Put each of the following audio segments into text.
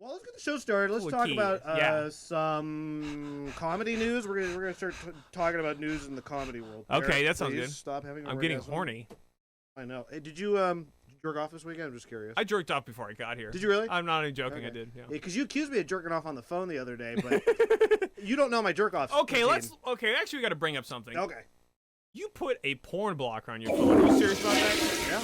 Well, let's get the show started. Let's talk about some comedy news. We're gonna start talking about news in the comedy world. Okay, Eric, that sounds good. Stop having. I'm getting horny. I know. Hey, did you jerk off this weekend? I'm just curious. I jerked off before I got here. Did you really? I'm not even joking. Okay. I did. Yeah. Because you accused me of jerking off on the phone the other day, but you don't know my jerk off. Okay, routine. Okay, actually, we got to bring up something. Okay. You put a porn blocker on your phone. Are you serious about that? Yeah.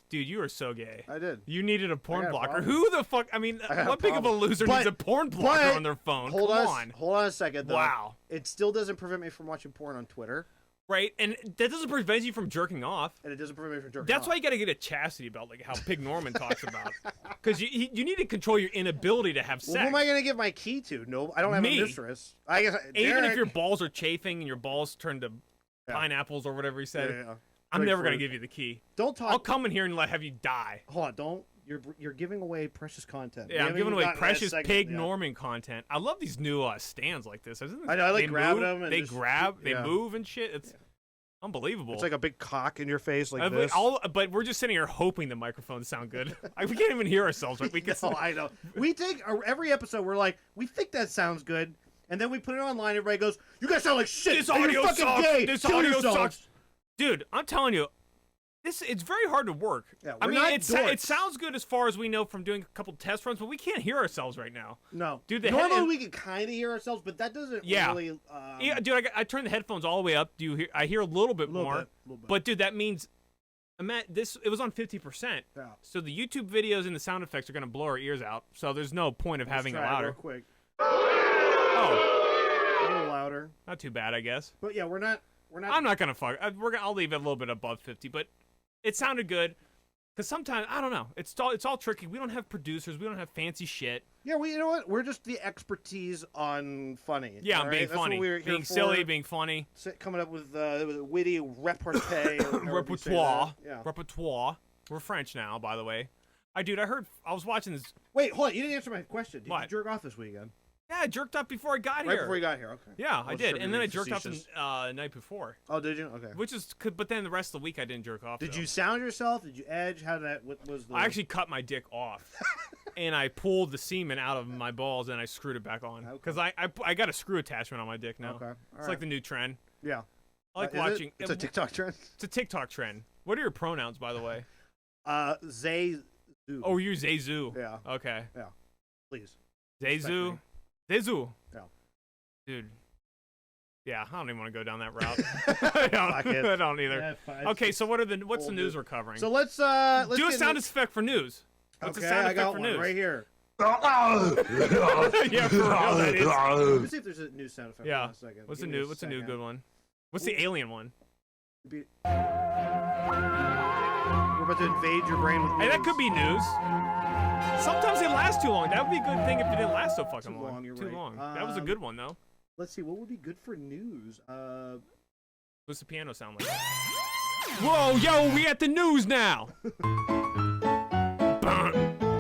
Dude, you are so gay. I did. You needed a porn blocker. Problem. Who the fuck? I mean, what big of a loser needs a porn blocker on their phone? Hold Come on. Hold on a second, though. Wow. It still doesn't prevent me from watching porn on Twitter. Right, and that doesn't prevent you from jerking off. And it doesn't prevent me from jerking off. That's why you got to get a chastity belt, like how Pig Norman talks about. Because you need to control your inability to have sex. Well, who am I going to give my key to? No, I don't have a mistress. I guess, even if your balls are chafing and your balls turn to pineapples or whatever he said, I'm never going to give you the key. Don't talk. I'll come in here and have you die. Hold on, don't. You're giving away precious content. Yeah, I'm giving away precious Pig Norman content. I love these new stands like this. Isn't this, I know, I like grabbing them. And they grab, they move and shit. It's unbelievable. It's like a big cock in your face like this. But we're just sitting here hoping the microphones sound good. We can't even hear ourselves. Right? We can. No, I know. We take every episode. We're like, we think that sounds good, and then we put it online. Everybody goes, "You guys sound like shit. This audio fucking sucks. gay. This Kill audio yourselves." sucks." Dude, I'm telling you, it's very hard to work. Yeah, I mean, it sounds good as far as we know from doing a couple test runs, but we can't hear ourselves right now. No. Dude, normally we can kind of hear ourselves, but that doesn't really... yeah, dude, I turned the headphones all the way up. I hear a little bit more. Little bit. But, dude, that means... it was on 50%. Yeah. So the YouTube videos and the sound effects are going to blow our ears out, so there's no point of having it louder. Real quick. Oh. A little louder. Not too bad, I guess. But, yeah, we're not... I'm not gonna fuck. I'll leave it a little bit above 50, but it sounded good. Cause sometimes I don't know. It's all tricky. We don't have producers. We don't have fancy shit. Yeah, you know what? We're just the expertise on funny. Yeah, on being funny, being silly, being funny, coming up with witty repartee. repertoire. Yeah. Repertoire. We're French now, by the way. I was watching this. Wait, hold on. You didn't answer my question. Did What? you jerk off this weekend? Yeah, I jerked off before I got here. Right before you got here, okay. Yeah, I did, and then I jerked off the night before. Oh, did you? Okay. But then the rest of the week I didn't jerk off. Did you sound yourself? Did you edge? What was the? I actually cut my dick off, and I pulled the semen out of my balls, and I screwed it back on. Because I got a screw attachment on my dick now. Okay. It's like the new trend. Yeah. I like watching. It's a TikTok trend. It's a TikTok trend. What are your pronouns, by the way? Zay. Oh, you're Zayzoo. Yeah. Okay. Yeah. Please. Zayzoo. Zayzoo. Yeah. Dude. Yeah, I don't even want to go down that route. I don't either. Yeah, okay, so what's the news we're covering? So let's do a sound effect for news. What's okay, a sound I effect got for one news? right here. Yeah, for real, that is. Let me see if there's a new sound effect. Yeah. In a second. What's a new good one? What's the alien one? We're about to invade your brain with news. Hey, that could be news. Sometimes they last too long. That would be a good thing if it didn't last so fucking long. Too long. That was a good one, though. Let's see. What would be good for news? What's the piano sound like? Whoa, yo, we at the news now.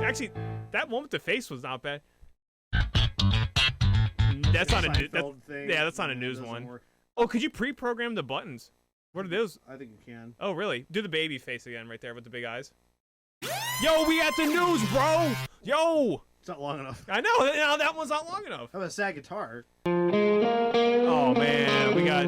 Actually, that one with the face was not bad. That's not a news. That's not a news one. Work. Oh, could you pre-program the buttons? What are those? I think you can. Oh, really? Do the baby face again right there with the big eyes. Yo, we at the news, bro! Yo! It's not long enough. I know, that one's not long enough. How about a sad guitar? Oh, man, we got...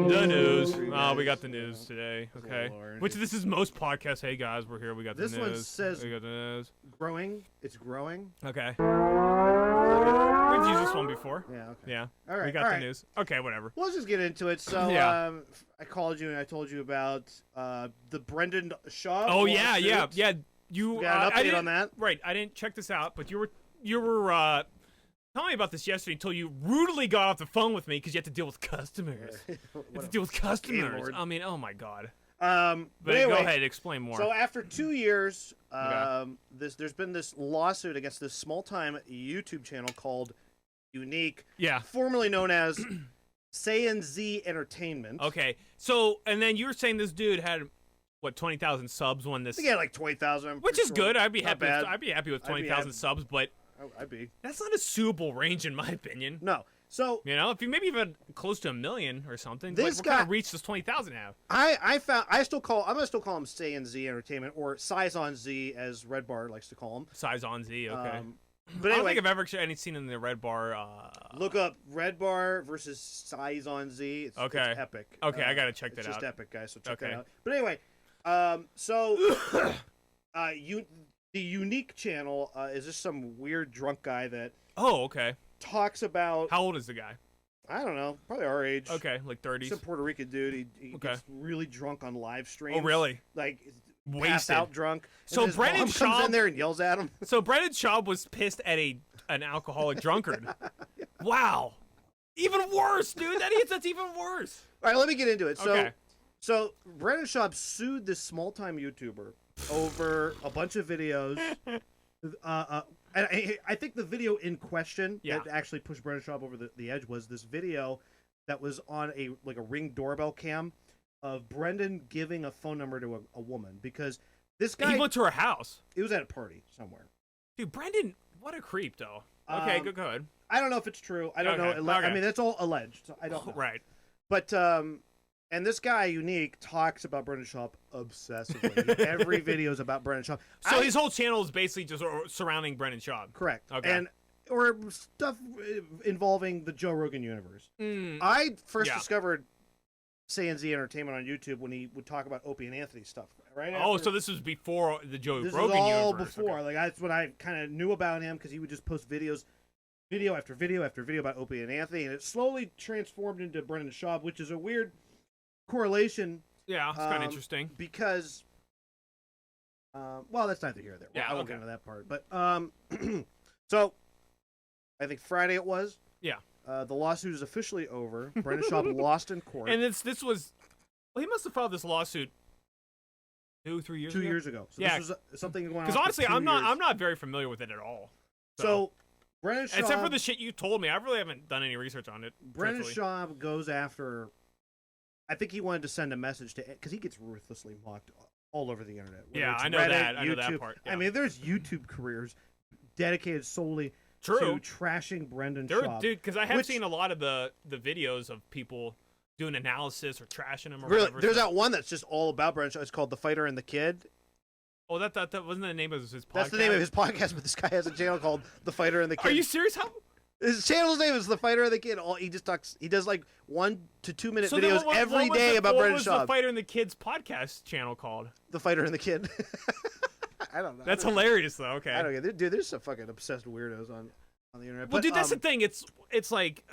the news. Oh, we got the news today. Okay. Which this is most podcasts. Hey, guys, we're here. We got the news. This one says... We got the news. Growing. It's growing. Okay. We've used this one before. Yeah, okay. Yeah. All right. We got the news. Okay, whatever. Well, let's just get into it. So, I called you and I told you about the Brendan Schaub. Oh, yeah. You got an update on that? Right. I didn't check this out, but you were telling me about this yesterday until you rudely got off the phone with me because you have to deal with customers. You have to deal with customers. I mean, oh my god. But anyway, go ahead, explain more. So after 2 years, there's been this lawsuit against this small-time YouTube channel called Yew Neek, formerly known as Z Entertainment. Okay, so and then you were saying this dude had what 20,000 subs when this? I think he had like 20,000, which is good. I'd be Not happy. bad. I'd be happy with 20,000 subs, but I'd be. That's not a suitable range, in my opinion. No. So if you maybe even close to 1 million or something, what kind of reach does 20,000 have? I'm gonna still call him Say and Z Entertainment, or Size on Z as Red Bar likes to call him. Size on Z, okay. But anyway, I don't think I've ever seen in the Red Bar. Look up Red Bar versus Size on Z. It's epic. Okay, I gotta check that out. It's just epic, guys. So check that out. But anyway, so the Yew Neek channel is just some weird drunk guy that. Oh, okay. Talks about. How old is the guy? I don't know, probably our age. Okay, like 30s. He's a Puerto Rican dude. He gets really drunk on live streams. Oh, really? Like wasted, passed out drunk. So his mom comes in there and yells at him. So Brendan Schaub was pissed at an alcoholic drunkard. Wow, even worse, dude. That's even worse. All right, let me get into it. So Brendan Schaub sued this small-time YouTuber over a bunch of videos. And I think the video in question that actually pushed Brendan Schaub over the edge was this video that was on a Ring doorbell cam of Brendan giving a phone number to a woman, because this guy... He went to her house. He was at a party somewhere. Dude, Brendan, what a creep, though. Okay, go ahead. I don't know if it's true. I don't know. I mean, that's all alleged. So I don't know. Right. But... And this guy, Yew Neek, talks about Brendan Schaub obsessively. Every video is about Brendan Schaub. So his whole channel is basically just surrounding Brendan Schaub. Correct. Okay. Or stuff involving the Joe Rogan universe. I first discovered Say and Z Entertainment on YouTube when he would talk about Opie and Anthony stuff. Right. So this was before the Joe Rogan universe. This is all universe. before. Like that's when I kind of knew about him, because he would just post video after video after video about Opie and Anthony, and it slowly transformed into Brendan Schaub, which is a weird correlation. Yeah, it's kind of interesting, because well, that's neither here nor there. Yeah, I won't get into that part. But so I think Friday it was. Yeah. The lawsuit is officially over. Brendan Schaub lost in court. And this was, well, he must have filed this lawsuit 2-3 years ago. 2 years ago. So this was something going on. Because honestly, I'm not very familiar with it at all. So Brendan Schaub, except for the shit you told me, I really haven't done any research on it. Brendan Schaub goes after. I think he wanted to send a message to, because he gets ruthlessly mocked all over the internet. Yeah, I know Reddit, that. I know YouTube. that part. Yeah. I mean, there's YouTube careers dedicated solely to trashing Brendan Schaub. Dude, because I have seen a lot of the videos of people doing analysis or trashing him or really, whatever. There's that one that's just all about Brendan Schaub. It's called The Fighter and the Kid. Oh, that wasn't the name of his podcast? That's the name of his podcast, but this guy has a channel called The Fighter and the Kid. Are you serious? How? His channel's name is The Fighter and the Kid. He just talks. He does like 1 to 2 minute videos every day about Brendan Schaub. What was The Fighter and the Kid's podcast channel called? The Fighter and the Kid. I don't know. That's hilarious, though. Okay. I don't get it. Dude, there's some fucking obsessed weirdos on the internet. Well, dude, that's the thing. It's like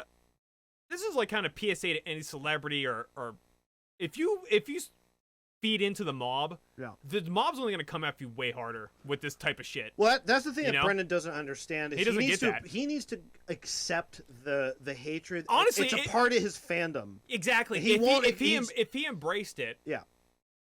this is like kind of PSA to any celebrity or if you feed into the mob, the mob's only going to come after you way harder with this type of shit. Well, that's the thing that Brendan doesn't understand. Is he doesn't get that. He needs to accept the hatred. Honestly, it's a part of his fandom. Exactly. If he embraced it,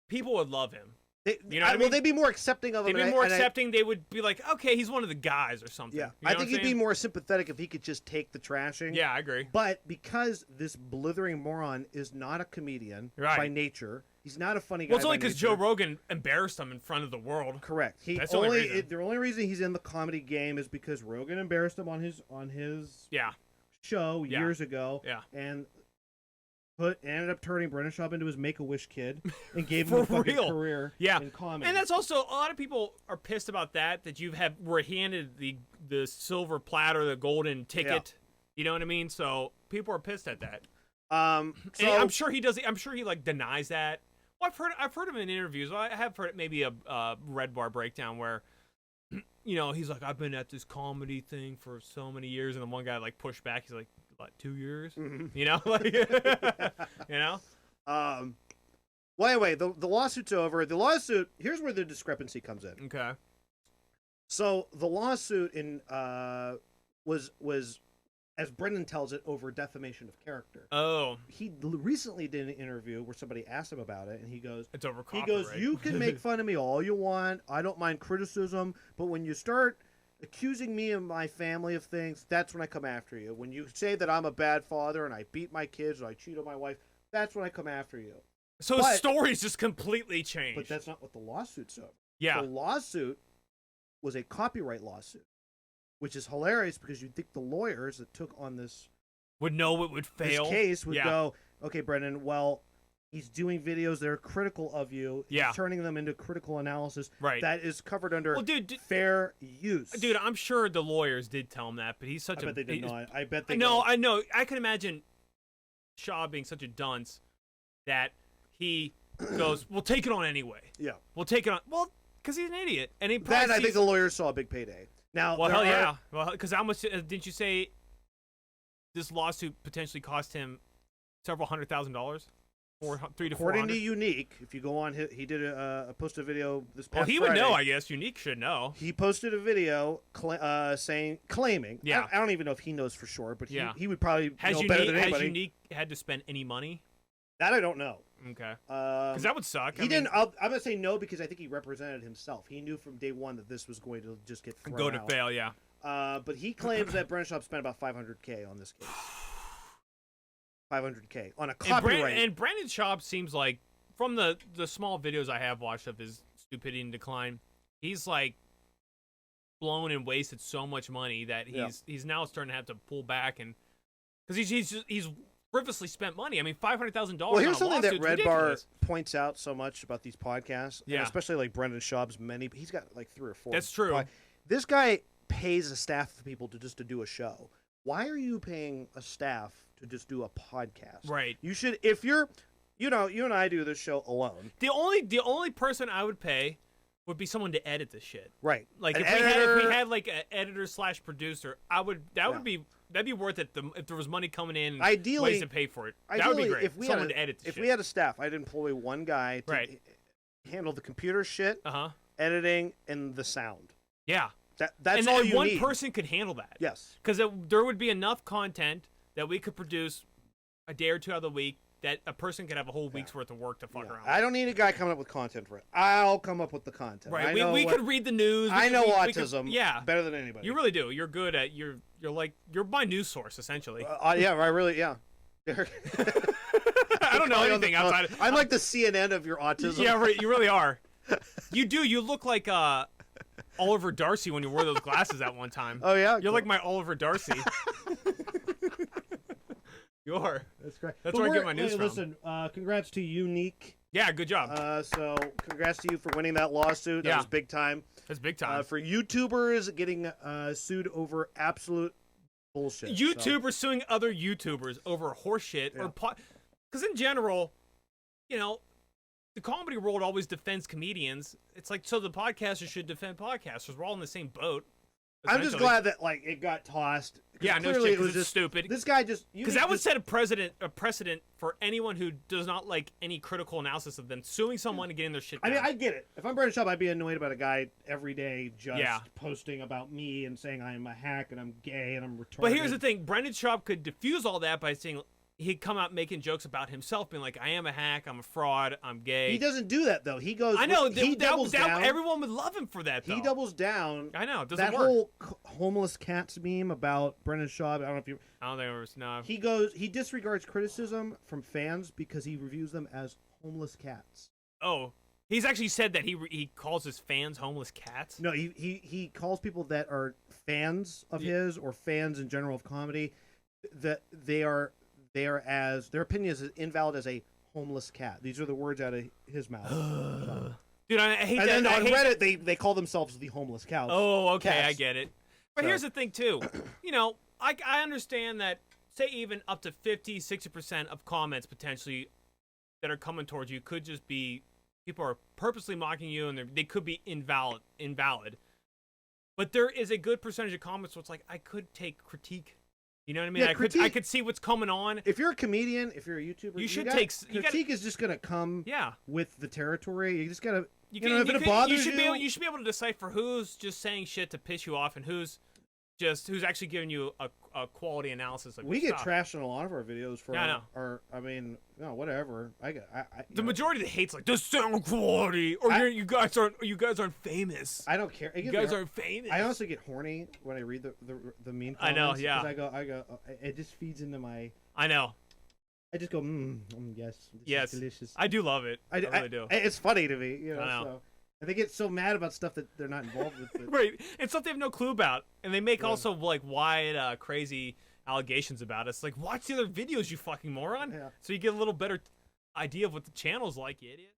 people would love him. You know what I mean? They'd be more accepting of him. They'd be more accepting. They would be like, okay, he's one of the guys or something. Yeah, you know I think he'd be more sympathetic if he could just take the trashing. Yeah, I agree. But because this blithering moron is not a comedian by nature, he's not a funny guy. Well, it's only because Joe Rogan embarrassed him in front of the world. Correct. That's the only reason. The only reason he's in the comedy game is because Rogan embarrassed him on his show years ago. Yeah, and ended up turning Brendan Schaub into his Make-A-Wish kid and gave him a fucking career in comedy. And that's also, a lot of people are pissed about that you were handed the silver platter, the golden ticket. You know what I mean? So people are pissed at that. And I'm sure he does. I'm sure he like denies that. Well, I've heard him in interviews. I have heard maybe a Red Bar breakdown where, he's like, I've been at this comedy thing for so many years, and then one guy like pushed back. He's like, what, 2 years? Mm-hmm. Well, anyway, the lawsuit's over. The lawsuit, here's where the discrepancy comes in. Okay. So the lawsuit was as Brendan tells it, over defamation of character. Oh. He recently did an interview where somebody asked him about it, and he goes, "It's over copyright." He goes, "You can make fun of me all you want. I don't mind criticism, but when you start accusing me and my family of things, that's when I come after you. When you say that I'm a bad father and I beat my kids or I cheat on my wife, that's when I come after you." So his story's just completely changed. But that's not what the lawsuit's over. Yeah. The lawsuit was a copyright lawsuit, which is hilarious because you'd think the lawyers that took on this would know it would fail. This case would go, okay, Brendan, well, he's doing videos that are critical of you. He's turning them into critical analysis. Right. That is covered under fair use. Dude, I'm sure the lawyers did tell him that, but he's such I bet they did not. I bet they I know. I can imagine Schaub being such a dunce that he goes, we'll take it on anyway. Yeah. We'll take it on. Well, because he's an idiot. And he I think the lawyers saw a big payday. Now, well, hell yeah. Well, because how much didn't you say this lawsuit potentially cost him several $100,000? According to Yew Neek, if you go on, he did posted a video this past Friday. Well, he would know, I guess. Yew Neek should know. He posted a video claiming. Yeah. I don't even know if he knows for sure, but he would probably know better than anybody. Has Yew Neek had to spend any money? That I don't know. Okay. Because that would suck. He didn't. I'm gonna say no because I think he represented himself. He knew from day one that this was going to just get thrown out. Fail. Yeah. But he claims that Brendan Schaub spent about $500K on this case. $500K on a copyright. And Brendan Schaub seems like, from the small videos I have watched of his stupidity and decline, he's like blown and wasted so much money that he's now starting to have to pull back, and because he's frivolously spent money. I mean, $500,000. Well, here's something that Red Bar ridiculous. points out so much about these podcasts, and especially like Brendan Schaub's many. He's got like 3 or 4. That's true. This guy pays a staff of people to do a show. Why are you paying a staff to just do a podcast? Right. You should, if you're, you and I do this show alone. The only person I would pay would be someone to edit this shit. Right. Like if we had like an editor / producer, that'd be worth it. If there was money coming in, ways to pay for it, that would be great. If someone to edit. If we had a staff, I'd employ one guy to handle the computer shit, editing, and the sound. Yeah. That's all you need. One person could handle that. Yes. Because there would be enough content that we could produce a day or two out of the week that a person could have a whole week's worth of work to fuck around with. I don't need a guy coming up with content for it. I'll come up with the content. Right. We could read the news. I know autism better than anybody. You really do. You're good at you're my news source essentially. I really I don't know anything outside. I'm like the CNN of your autism. Yeah, right. You really are. You do. You look like Oliver Darcy when you wore those glasses at one time. Oh yeah, you're like my Oliver Darcy. You are. That's great. That's where I get my news from. Listen, congrats to Yew Neek. Yeah, good job. So congrats to you for winning that lawsuit. That was big time. That's big time. For YouTubers getting sued over absolute bullshit. YouTubers suing other YouTubers over horseshit because in general, the comedy world always defends comedians. It's like, so the podcasters should defend podcasters. We're all in the same boat. I'm just glad that it got tossed. Yeah, clearly it was just stupid. This guy because that would set a precedent for anyone who does not like any critical analysis of them suing someone and getting their shit down. I mean, I get it. If I'm Brendan Schaub, I'd be annoyed about a guy every day just posting about me and saying I'm a hack and I'm gay and I'm retarded. But here's the thing: Brendan Schaub could diffuse all that by saying. He'd come out making jokes about himself, being like, I am a hack, I'm a fraud, I'm gay. He doesn't do that, though. He goes, I know, he doubles down. Everyone would love him for that, though. He doubles down. I know, it doesn't that work. whole homeless cats meme about Brendan Schaub, I don't know if you... I don't think it was, no. He disregards criticism from fans because he reviews them as homeless cats. Oh, he's actually said that he calls his fans homeless cats? No, he calls people that are fans of his or fans in general of comedy that their opinion is as invalid as a homeless cat. These are the words out of his mouth. Dude, I hate that. And then on Reddit, they call themselves the homeless cows. Oh, okay, cats. I get it. But here's the thing, too. I understand that, say, even up to 50, 60% of comments potentially that are coming towards you could just be people are purposely mocking you, and they could be invalid. But there is a good percentage of comments where it's like, I could take critique. You know what I mean? Yeah, I could see what's coming on. If you're a comedian, if you're a YouTuber, critique is just gonna come with the territory. You just gotta if it bothers you, you should be able to decipher who's just saying shit to piss you off and who's actually giving you a quality analysis of we your get stuff. trashed in a lot of our videos for whatever. The majority of the hate's like the sound quality, or you guys aren't famous. I don't care. You guys aren't famous. I honestly get horny when I read the mean comments. I know, yeah. I go. It just feeds into my. I know. I just go, yes, yes, is delicious. I do love it. I really do. It's funny to me, So. And they get so mad about stuff that they're not involved with. Right, and stuff they have no clue about, and they make also like wide, crazy allegations about us. Like, watch the other videos, you fucking moron. Yeah. So you get a little better idea of what the channel's like, you idiot.